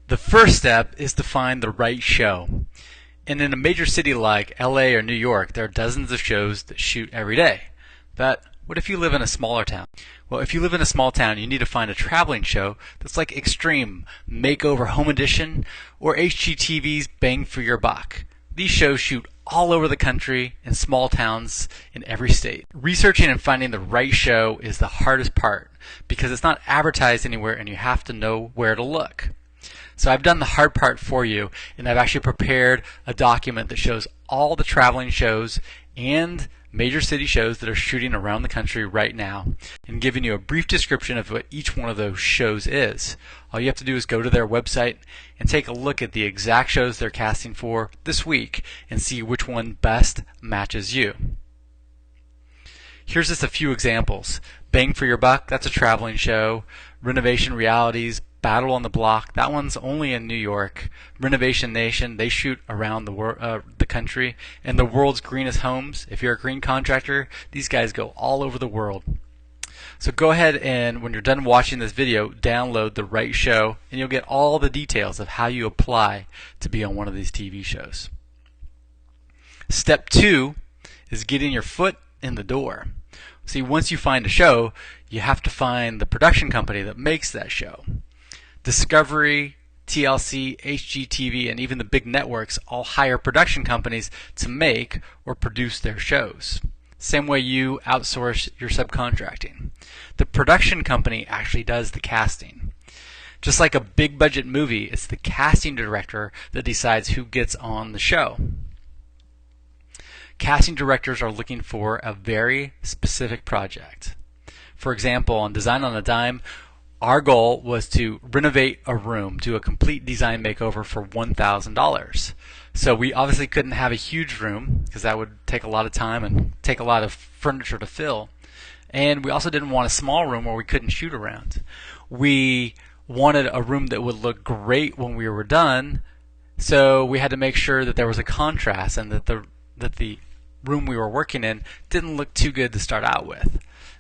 The first step is to find the right show. And in a major city like LA or New York, there are dozens of shows that shoot every day. But what if you live in a smaller town? Well, if you live in a small town, you need to find a traveling show that's like Extreme, Makeover Home Edition, or HGTV's Bang for Your Buck. These shows shoot all over the country in small towns in every state. Researching and finding the right show is the hardest part because it's not advertised anywhere and you have to know where to look. So I've done the hard part for you, and I've actually prepared a document that shows all the traveling shows and major city shows that are shooting around the country right now, and giving you a brief description of what each one of those shows is. All you have to do is go to their website and take a look at the exact shows they're casting for this week and see which one best matches you. Here's just a few examples. Bang for Your Buck, that's a traveling show. Renovation Realities, Battle on the Block, that one's only in New York. Renovation Nation, they shoot around the country. And The World's Greenest Homes, if you're a green contractor, these guys go all over the world. So go ahead and when you're done watching this video, download the right show and you'll get all the details of how you apply to be on one of these TV shows. Step 2 is getting your foot in the door. See, once you find a show, you have to find the production company that makes that show. Discovery, TLC, HGTV, and even the big networks all hire production companies to make or produce their shows. Same way you outsource your subcontracting. The production company actually does the casting. Just like a big budget movie, it's the casting director that decides who gets on the show. Casting directors are looking for a very specific project. For example, on Design on a Dime, our goal was to renovate a room, do a complete design makeover for $1,000. So we obviously couldn't have a huge room because that would take a lot of time and take a lot of furniture to fill. And we also didn't want a small room where we couldn't shoot around. We wanted a room that would look great when we were done, so we had to make sure that there was a contrast and that the room we were working in didn't look too good to start out with.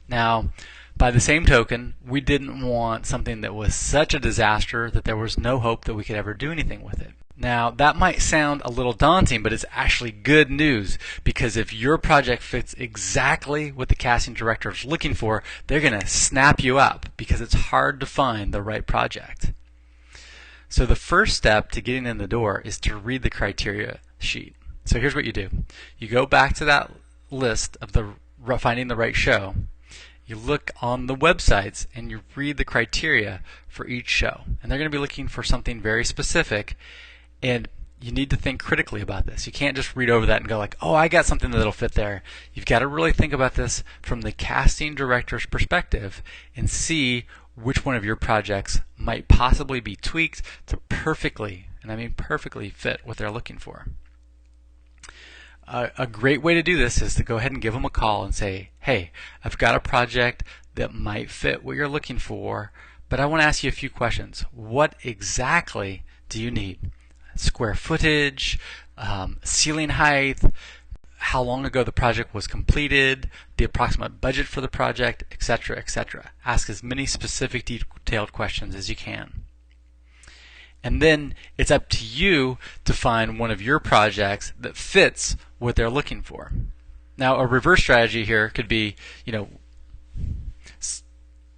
Now, by the same token, we didn't want something that was such a disaster that there was no hope that we could ever do anything with it. Now, that might sound a little daunting, but it's actually good news, because if your project fits exactly what the casting director is looking for, they're going to snap you up because it's hard to find the right project. So the first step to getting in the door is to read the criteria sheet. So here's what you do. You go back to that list of the finding the right show. You look on the websites and you read the criteria for each show. And they're going to be looking for something very specific, and you need to think critically about this. You can't just read over that and go like, oh, I got something that'll fit there. You've got to really think about this from the casting director's perspective and see which one of your projects might possibly be tweaked to perfectly, and I mean perfectly, fit what they're looking for. A great way to do this is to go ahead and give them a call and say, hey, I've got a project that might fit what you're looking for, but I want to ask you a few questions. What exactly do you need? Square footage, ceiling height, how long ago the project was completed, the approximate budget for the project, etc., etc. Ask as many specific, detailed questions as you can. And then it's up to you to find one of your projects that fits what they're looking for. Now, a reverse strategy here could be,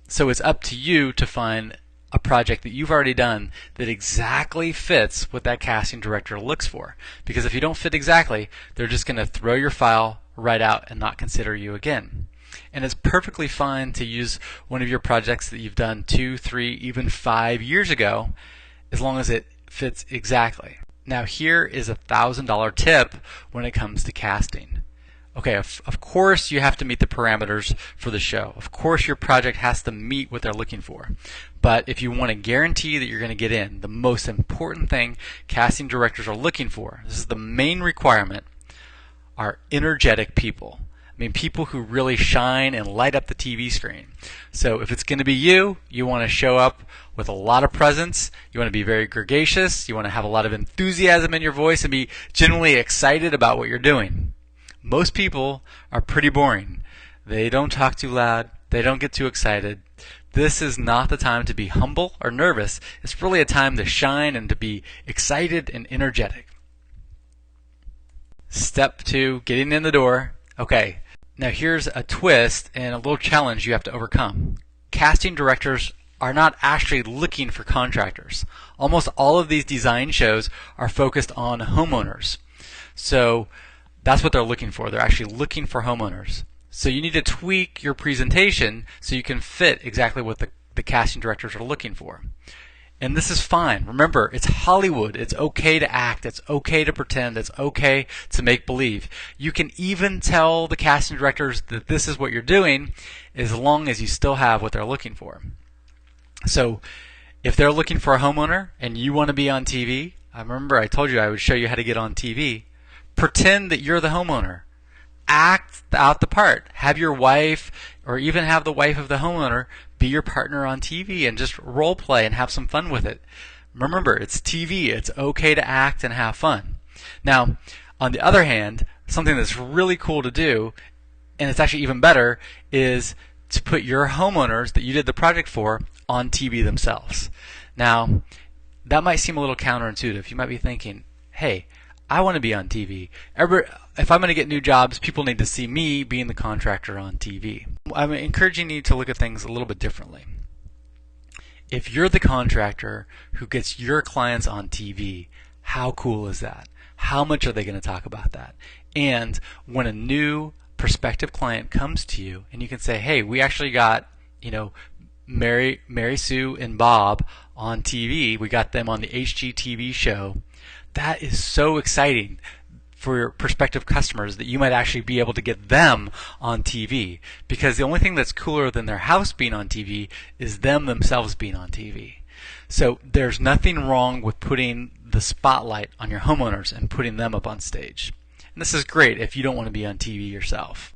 so it's up to you to find a project that you've already done that exactly fits what that casting director looks for. Because if you don't fit exactly, they're just going to throw your file right out and not consider you again. And it's perfectly fine to use one of your projects that you've done 2, 3, even 5 years ago, as long as it fits exactly. Now here is a $1,000 tip when it comes to casting. Okay, of course you have to meet the parameters for the show. Of course your project has to meet what they're looking for. But if you want to guarantee that you're going to get in, the most important thing casting directors are looking for, this is the main requirement, are energetic people. I mean, people who really shine and light up the TV screen. So if it's going to be you, you want to show up with a lot of presence. You want to be very gregarious. You want to have a lot of enthusiasm in your voice and be genuinely excited about what you're doing. Most people are pretty boring. They don't talk too loud. They don't get too excited. this is not the time to be humble or nervous. It's really a time to shine and to be excited and energetic. Step 2, getting in the door. Okay, now here's a twist and a little challenge you have to overcome. Casting directors are not actually looking for contractors. Almost all of these design shows are focused on homeowners. So that's what they're looking for. They're actually looking for homeowners. So you need to tweak your presentation so you can fit exactly what the casting directors are looking for. And this is fine. Remember, it's Hollywood. It's okay to act. It's okay to pretend. It's okay to make believe. You can even tell the casting directors that this is what you're doing as long as you still have what they're looking for. So if they're looking for a homeowner and you want to be on TV, I remember I told you I would show you how to get on TV. Pretend that you're the homeowner. Act out the part. Have your wife or even have the wife of the homeowner be your partner on TV and just role play and have some fun with it. Remember, it's TV. It's okay to act and have fun. Now, on the other hand, something that's really cool to do, and it's actually even better, is to put your homeowners that you did the project for on TV themselves. Now, that might seem a little counterintuitive. You might be thinking, hey, I want to be on TV. If I'm going to get new jobs, people need to see me being the contractor on TV. I'm encouraging you to look at things a little bit differently. If you're the contractor who gets your clients on TV, how cool is that? How much are they going to talk about that? And when a new prospective client comes to you and you can say, hey, we actually got, Mary Sue and Bob on TV. We got them on the HGTV show. That is so exciting for your prospective customers that you might actually be able to get them on TV, because the only thing that's cooler than their house being on TV is them themselves being on TV. So there's nothing wrong with putting the spotlight on your homeowners and putting them up on stage. And this is great if you don't want to be on TV yourself.